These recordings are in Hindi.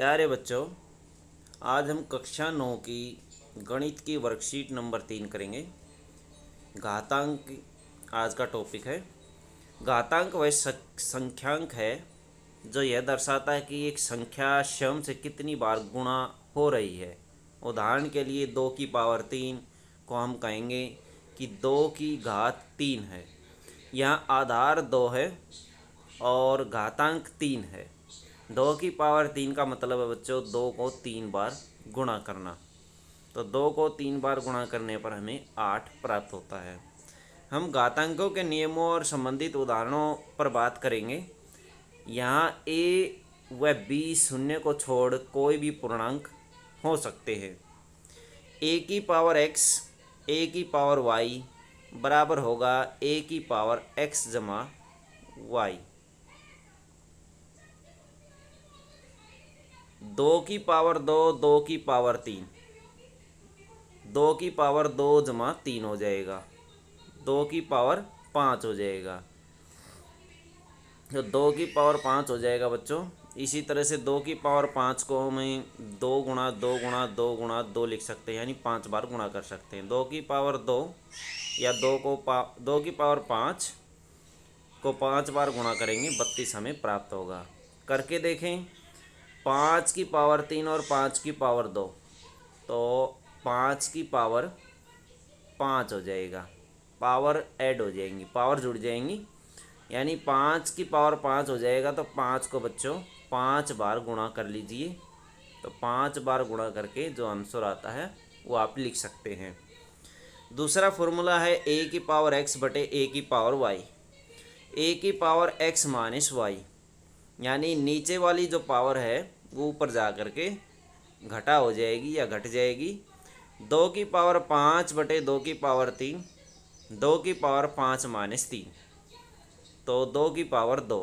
प्यारे बच्चों, आज हम कक्षा 9 की गणित की वर्कशीट नंबर 3 करेंगे। घातांक आज का टॉपिक है। घातांक वह संख्यांक है जो यह दर्शाता है कि एक संख्या स्वयं से कितनी बार गुणा हो रही है। उदाहरण के लिए 2 की पावर 3 को हम कहेंगे कि 2 की घात 3 है। यहाँ आधार 2 है और घातांक 3 है। 2 की पावर 3 का मतलब है बच्चों 2 को 3 बार गुणा करना। तो 2 को 3 बार गुणा करने पर हमें 8 प्राप्त होता है। हम घातांकों के नियमों और संबंधित उदाहरणों पर बात करेंगे। यहाँ ए व बी शून्य को छोड़ कोई भी पूर्णांक हो सकते हैं। ए की पावर एक्स ए की पावर वाई बराबर होगा ए की पावर एक्स जमा वाई। 2 की पावर 2 2 की पावर 3 2 की पावर 2 जमा 3 हो जाएगा, 2 की पावर 5 हो जाएगा। तो 2 की पावर 5 हो जाएगा बच्चों। इसी तरह से 2 की पावर 5 को हमें 2 गुणा 2 गुणा 2 गुणा 2 लिख सकते हैं, यानी 5 बार गुणा कर सकते हैं। 2 की पावर 2 या 2 की पावर 5 को 5 बार गुणा करेंगे, 32 हमें प्राप्त होगा। करके देखें। 5 की पावर 3 और 5 की पावर 2, तो 5 की पावर 5 हो जाएगा, पावर ऐड हो जाएंगी, पावर जुड़ जाएंगी, यानी 5 की पावर 5 हो जाएगा। तो 5 को बच्चों 5 बार गुणा कर लीजिए। तो 5 बार गुणा करके जो आंसर आता है वो आप लिख सकते हैं। दूसरा फॉर्मूला है ए की पावर एक्स बटे ए की पावर वाई। ए की पावर एक्स माइनस वाई, यानी नीचे वाली जो पावर है वो ऊपर जा कर के घटा हो जाएगी या घट जाएगी। 2 की पावर 5 बटे 2 की पावर 3, 2 की पावर 5 माइनस 3, तो 2 की पावर 2,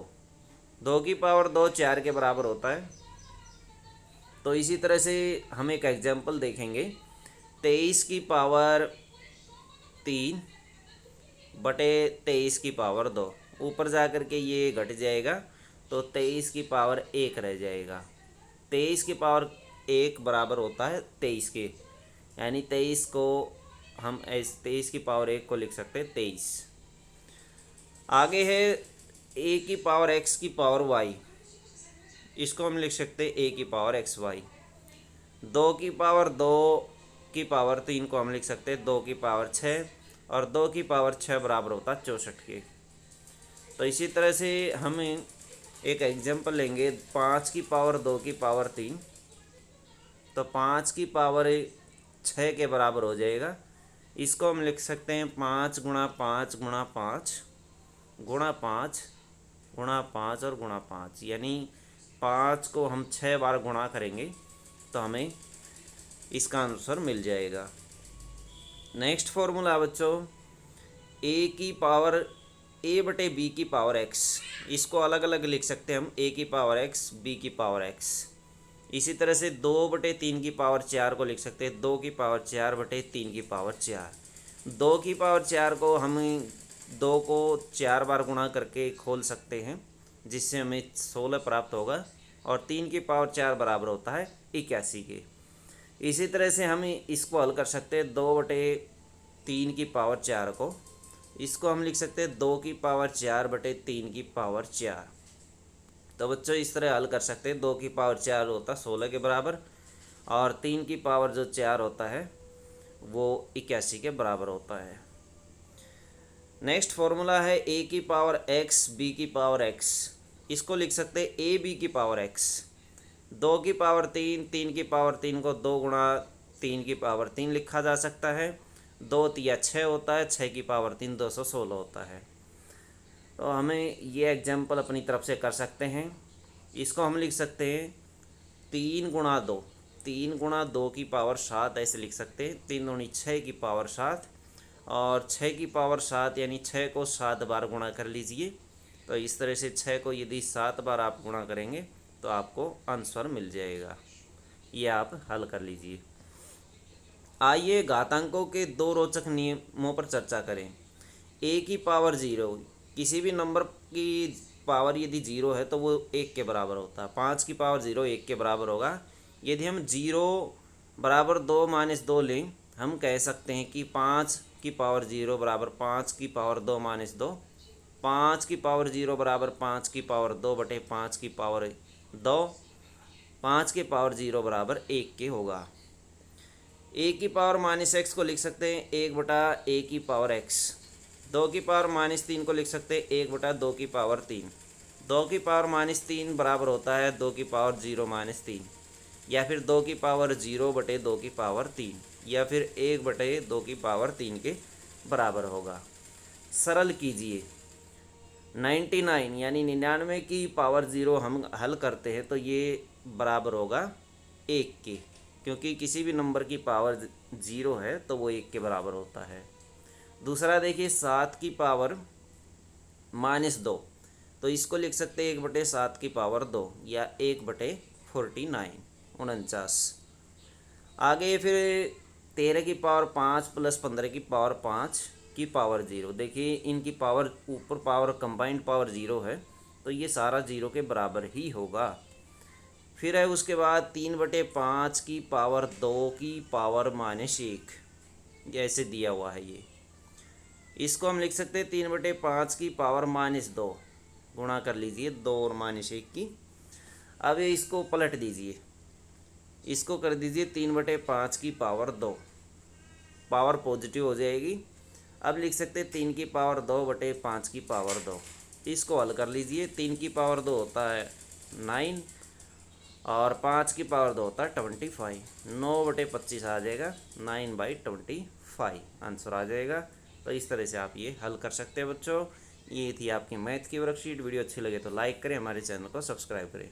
2 की पावर 2 4 के बराबर होता है। तो इसी तरह से हम एक एग्जाम्पल देखेंगे। 23 की पावर 3 बटे 23 की पावर 2, ऊपर जा कर के ये घट जाएगा, तो 23 की पावर 1 रह जाएगा। 23 की पावर 1 बराबर होता है 23 के, यानी 23 को हम 23 की पावर 1 को लिख सकते हैं 23। आगे है ए की पावर एक्स की पावर वाई, इसको हम लिख सकते हैं ए की पावर एक्स वाई। 2 की पावर 2 की पावर 3 को हम लिख सकते हैं 2 की पावर 6, और 2 की पावर 6 बराबर होता है 64 के। तो इसी तरह से हम एक एग्जांपल लेंगे। 5 की पावर 2 की पावर 3, तो 5 की पावर 6 के बराबर हो जाएगा। इसको हम लिख सकते हैं 5 गुणा 5 गुणा 5 गुणा 5 गुणा 5 और गुणा 5, यानी 5 को हम 6 बार गुणा करेंगे तो हमें इसका आंसर मिल जाएगा। नेक्स्ट फॉर्मूला बच्चों, ए की पावर ए बटे बी की पावर एक्स, इसको अलग अलग लिख सकते हैं हम, ए की पावर एक्स बी की पावर एक्स। इसी तरह से 2 बटे 3 की पावर 4 को लिख सकते हैं 2 की पावर 4 बटे 3 की पावर 4। 2 की पावर 4 को हम 2 को 4 बार गुणा करके खोल सकते हैं, जिससे हमें 16 प्राप्त होगा, और 3 की पावर 4 बराबर होता है 81 के। इसी तरह से हम इसको हल कर सकते हैं 2 बटे 3 की पावर 4 को, इसको हम लिख सकते हैं 2 की पावर 4 बटे 3 की पावर 4। तो बच्चों इस तरह हल कर सकते हैं। 2 की पावर 4 होता है 16 के बराबर, और 3 की पावर जो 4 होता है वो 81 के बराबर होता है। नेक्स्ट फॉर्मूला है ए की पावर एक्स बी की पावर एक्स, इसको लिख सकते हैं ए बी की पावर एक्स। 2 की पावर 3, 3 की पावर 3 को 2 गुणा 3 की पावर 3 लिखा जा सकता है। 2 तिया 6 होता है, 6 की पावर 3 216 होता है। तो हमें ये एग्जाम्पल अपनी तरफ से कर सकते हैं। इसको हम लिख सकते हैं 3 गुणा 2, 3 गुणा 2 की पावर 7 ऐसे लिख सकते हैं। 3 दूनी 6 की पावर 7, और 6 की पावर 7 यानी 6 को 7 बार गुणा कर लीजिए। तो इस तरह से 6 को यदि 7 बार आप गुणा करेंगे तो आपको आंसर मिल जाएगा। ये आप हल कर लीजिए। आइए घातांकों के 2 रोचक नियमों पर चर्चा करें। ए की पावर 0, किसी भी नंबर की पावर यदि जीरो है तो वो एक के बराबर होता है। 5 की पावर जीरो एक के बराबर होगा। यदि हम जीरो बराबर 2 माइनस 2 लें, हम कह सकते हैं कि 5 की पावर जीरो बराबर 5 की पावर 2 माइनस 2। 5 की पावर जीरो बराबर 5 की पावर 2 बटे 5 की पावर 2। 5 की पावर जीरो बराबर 1 के होगा। ए की पावर माइनस एक्स को लिख सकते हैं 1 बटा ए की पावर एक्स। 2 की पावर माइनस 3 को लिख सकते हैं 1 बटा 2 की पावर 3। 2 की पावर माइनस 3 बराबर होता है 2 की पावर जीरो माइनस 3, या फिर 2 की पावर जीरो बटे 2 की पावर 3, या फिर 1 बटे 2 की पावर 3 के बराबर होगा। सरल कीजिए। 99 यानी 99 की पावर जीरो हम हल करते हैं तो ये बराबर होगा 1 के, क्योंकि किसी भी नंबर की पावर जीरो है तो वो 1 के बराबर होता है। दूसरा देखिए 7 की पावर माइनस 2, तो इसको लिख सकते हैं 1 बटे 7 की पावर 2, या 1 बटे 49 49। आगे फिर 13 की पावर 5 प्लस 15 की पावर 5 की पावर जीरो। देखिए इनकी पावर ऊपर पावर कंबाइंड पावर जीरो है तो ये सारा जीरो के बराबर ही होगा। फिर है उसके बाद 3/5 की पावर 2 की पावर माइनस 1, जैसे दिया हुआ है ये। इसको हम लिख सकते हैं 3/5 की पावर माइनस 2, गुणा कर लीजिए 2 और माइनस 1 की। अब ये इसको पलट दीजिए, इसको कर दीजिए 3/5 की पावर 2, पावर पॉजिटिव हो जाएगी। अब लिख सकते हैं 3 की पावर 2/5 की पावर 2। इसको हल कर लीजिए। 3 की पावर 2 होता है 9 और 5 की पावर 2 होता है 25। 9/25 आ जाएगा, 9/25 आंसर आ जाएगा। तो इस तरह से आप ये हल कर सकते हैं बच्चों। ये थी आपकी मैथ की वर्कशीट। वीडियो अच्छी लगे तो लाइक करें, हमारे चैनल को सब्सक्राइब करें।